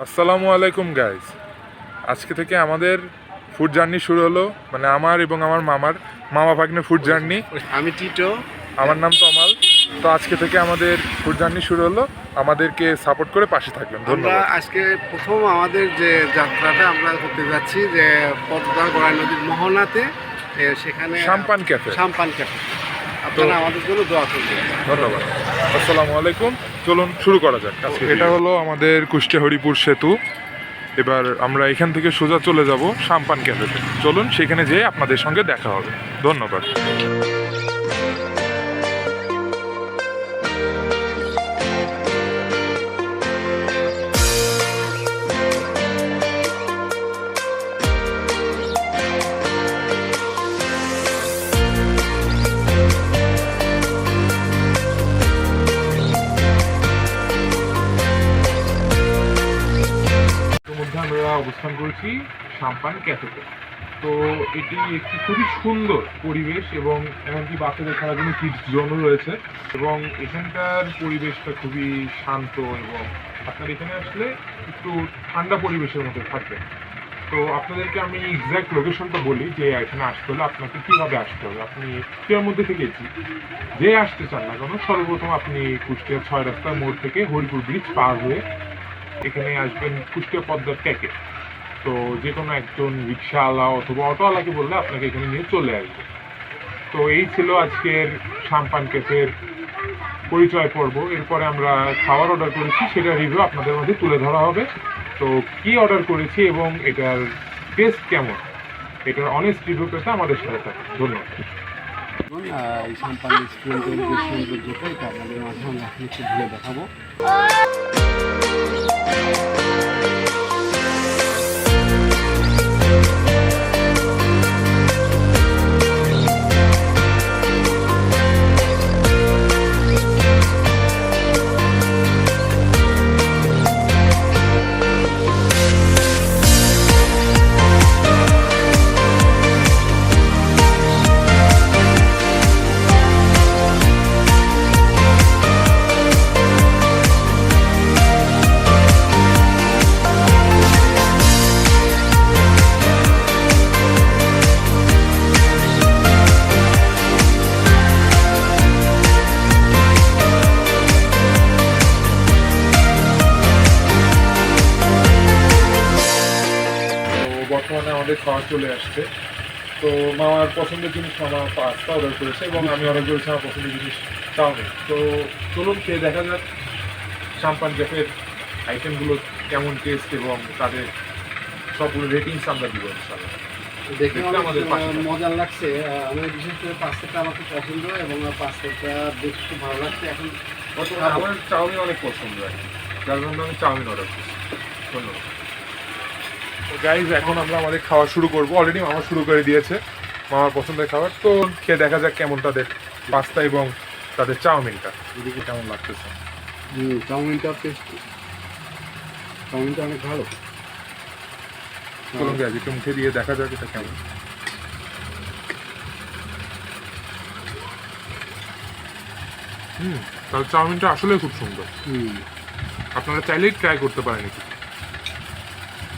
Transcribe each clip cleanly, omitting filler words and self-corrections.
আসসালামু আলাইকুম গাইজ। আজকে থেকে আমাদের ফুড জার্নি শুরু হলো, মানে আমার এবং আমার মামা ভাগ্নে ফুড জার্নি। আমি টিটো, আমার নাম তমাল। তো আজকে থেকে আমাদের ফুড জার্নি শুরু হলো, আমাদেরকে সাপোর্ট করে পাশে থাকবেন, আমরা ধন্যবাদ। আজকে প্রথম আমাদের যে যাত্রাটা আমরা করতে যাচ্ছি যে পদ্মা গড়াই নদীর মোহনাতে, সেখানে সাম্পান ক্যাফে। আপনারা আমাদের জন্য দোয়া করবেন, ধন্যবাদ। আসসালামু আলাইকুম। চলুন শুরু করা যাক। এটা হলো আমাদের কুষ্টিয়া হরিপুর সেতু। এবার আমরা এখান থেকে সোজা চলে যাব সাম্পান ক্যাফেতে। চলুন সেখানে যেয়ে আপনাদের সঙ্গে দেখা হবে। ধন্যবাদ। মধ্যে আমরা অবস্থান করেছি সাম্পান ক্যাফেতে। তো এটি একটি খুবই সুন্দর পরিবেশ এবং এমনকি বাচ্চাদের খেলার জন্য কিডস জোনও রয়েছে এবং এখানকার পরিবেশটা খুবই শান্ত এবং আপনার এখানে আসলে একটু ঠান্ডা পরিবেশের মধ্যে থাকবে। তো আপনাদেরকে আমি এক্স্যাক্ট লোকেশনটা বলি যে এখানে আসতে হলে আপনাকে কীভাবে আসতে হবে। আপনি কুষ্টিয়ার মধ্যে থেকেছি যে আসতে চান না কেন, সর্বপ্রথম আপনি কুষ্টিয়ার 6 রাস্তার মোড় থেকে হরিপুর ব্রিজ পার হয়ে এখানে আসবেন কুষ্টিয়া পদ্মার ট্যাকে। তো যে কোনো একজন রিক্সাওয়ালা অথবা অটোওয়ালাকে বললে আপনাকে এখানে নিয়ে চলে আসবে। তো এই ছিল আজকের সাম্পান ক্যাফের পরিচয় পর্ব। এরপরে আমরা খাবার অর্ডার করেছি, সেটা রিভিউ আপনাদের মধ্যে তুলে ধরা হবে। তো কি অর্ডার করেছি এবং এটার টেস্ট কেমন, এটার অনেস্ট রিভিউ পেতে আমাদের সাথে থাকুন। ধন্যবাদ। এই সাম্পান রেস্টুরেন্টের যে সৌন্দর্যটা এটা আমাদের মাঝে আমরা এখন একটু ঘুরে দেখাবো। বর্তমানে আমাদের খাওয়া চলে আসছে। তো মামার পছন্দের জিনিস মামা পাস্তা অর্ডার করেছে এবং আমি অর্ডার করেছি আমার পছন্দের জিনিস চাউমিন। তো চলুন খেয়ে দেখা যাক সাম্পান ক্যাফের আইটেমগুলো কেমন টেস্ট এবং তাদের সবগুলো রেটিংস আমরা দিব ইনশাআল্লাহ। দেখে আমাদের আমাদের মজার লাগছে। আমার বিশেষ করে পাস্তাটা আমার খুব পছন্দ এবং পাস্তাটা দেখতে খুব ভালো লাগছে। এখন আমার চাউমিন অনেক পছন্দ হয়, যার জন্য আমি চাউমিন অর্ডার করছি। ধন্যবাদ। তো গাইজ, এখন আমরা আমাদের খাওয়া শুরু করবো। অলরেডি মামা শুরু করে দিয়েছে মামার পছন্দের খাবার। তো খেয়ে দেখা যাক কেমন তাদের পাস্তা এবং তাদের চাউমিনটা, এদিকে কেমন লাগতেছে। চাউমিনটা অনেক ভালো। চলুন গাইজ একটু মুখে দিয়ে দেখা যাক এটা কেমন। তাহলে চাউমিনটা আসলে খুব সুন্দর। আপনারা চাইলেই ট্রাই করতে পারেন এটি।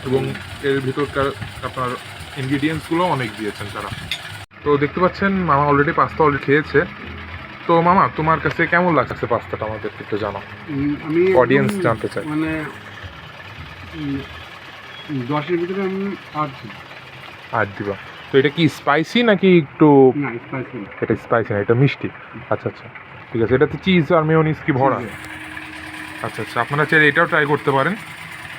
এবং এর ভিতরকার আপনার ইনগ্রিডিয়েন্টসগুলো অনেক দিয়েছেন তারা। তো দেখতে পাচ্ছেন মামা অলরেডি পাস্তা খেয়েছে। তো মামা, তোমার কাছে কেমন লাগছে পাস্তাটা আমাদের একটু জানাও। আমি অডিয়েন্স জানতে চাই। মানে 10-এর ভিতরে আমি 8 দিই। 8 দিবা। তো এটা কি স্পাইসি নাকি একটু? না, স্পাইসি না। এটা স্পাইসি না, এটা মিষ্টি। আচ্ছা আচ্ছা, ঠিক আছে। এটাতে চিজ আর মেয়োনিজ কি ভরা? আচ্ছা আচ্ছা, আপনারা চাইলে এটাও ট্রাই করতে পারেন।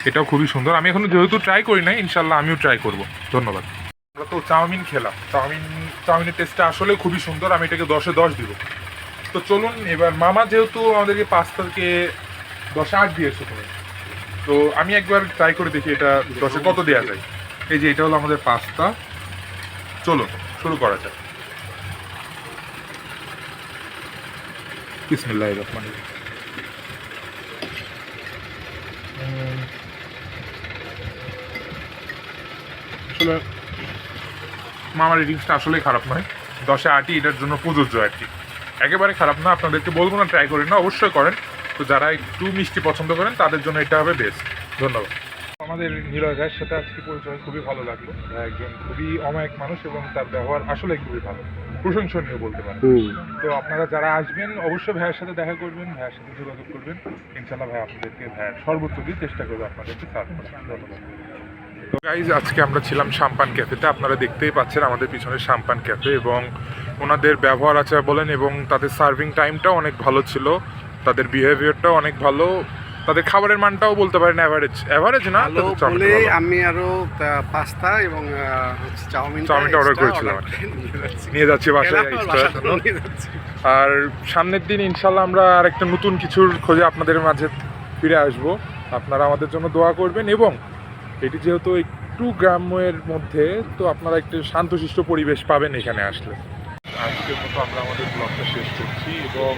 এটাও খুবই সুন্দর। আমি এখনো যেহেতু ট্রাই করি নাই, ইনশাল্লাহ আমিও ট্রাই করব। ধন্যবাদ। আমরা তো চাউমিন খেলাম। চাউমিনের টেস্টটা আসলে খুবই সুন্দর। আমি এটাকে 10-এ 10 দিব। তো চলুন এবার মামা যেহেতু আমাদেরকে পাস্তাকে 10-এ 8 দিয়েছো তুমি, তো আমি একবার ট্রাই করে দেখি এটা 10-এ কত দেওয়া যায়। এই যে এটা হলো আমাদের পাস্তা। চলুন শুরু করা যাক। বিসমিল্লাহির রহমানির রহিম। আসলে মামার রেটিংসটা আসলেই খারাপ নয়। 10-এ 8ই এটার জন্য প্রযোজ্য আর কি। একেবারে খারাপ না। আপনাদেরকে বলবো না ট্রাই করেন না, অবশ্যই করেন। তো যারা একটু মিষ্টি পছন্দ করেন তাদের জন্য এটা হবে বেস্ট। ধন্যবাদ। আমাদের নিলয় ভাইয়ের সাথে আজকে পরিচয় খুবই ভালো লাগলো। ভাই একজন খুবই অমায়িক মানুষ এবং তার ব্যবহার আসলে খুবই ভালো, প্রশংসনীয় বলতে পারেন। তো আপনারা যারা আসবেন অবশ্যই ভাইয়ের সাথে দেখা করবেন, ভাইয়ের সাথে যোগাযোগ করবেন। ইনশাল্লাহ ভাই আপনাদেরকে ভাইয়ের সর্বোচ্চ দিয়ে চেষ্টা করবে আপনাদেরকে সার্ভ করার। তো গাইজ, আজকে আমরা ছিলাম সাম্পান ক্যাফেতে। আপনারা দেখতেই পাচ্ছেন আমাদের পিছনে সাম্পান ক্যাফে, এবং ওনাদের ব্যবহার আচার বলেন এবং তাদের সার্ভিং টাইমটাও অনেক ভালো ছিল, তাদের বিহেভিয়ারটাও অনেক ভালো, তাদের খাবারের মানটাও বলতে পারেন অ্যাভারেজ না ভালো তাদের চাউমিনটা বলে ভালো। আমি আরো পাস্তা এবং চাউমিনটা অর্ডার করেছিলাম, নিয়ে যাচ্ছি বাসায় extra জন্য। আর সামনের দিন ইনশাল্লাহ আমরা আরেকটা নতুন কিছুর খোঁজে আপনাদের মাঝে ফিরে আসব। আপনারা আমাদের জন্য দোয়া করবেন, এবং এটি যেহেতু একটু গ্রাম্যের মধ্যে, তো আপনারা একটু শান্তশিষ্ট পরিবেশ পাবেন এখানে আসলে। আজকের মতো আমরা আমাদের ব্লগটা শেষ করছি, এবং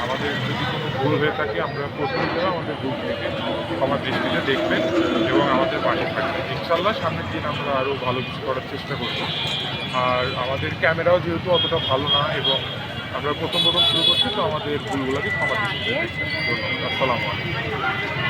আমাদের যদি কোনো ভুল হয়ে থাকে আমরা প্রথমে আমাদের ভুল থেকে ক্ষমা দৃষ্টিতে দেখবেন এবং আমাদের পাশে থাকবেন। ইনশাল্লাহ সামনের দিন আমরা আরও ভালো কিছু করার চেষ্টা করব। আর আমাদের ক্যামেরাও যেহেতু অতটা ভালো না এবং আমরা প্রথম শুরু করছি, তো আমাদের ভুলগুলোকে ক্ষমা দৃষ্টিতে দেখবেন। ধন্যবাদ। আসসালামু আলাইকুম।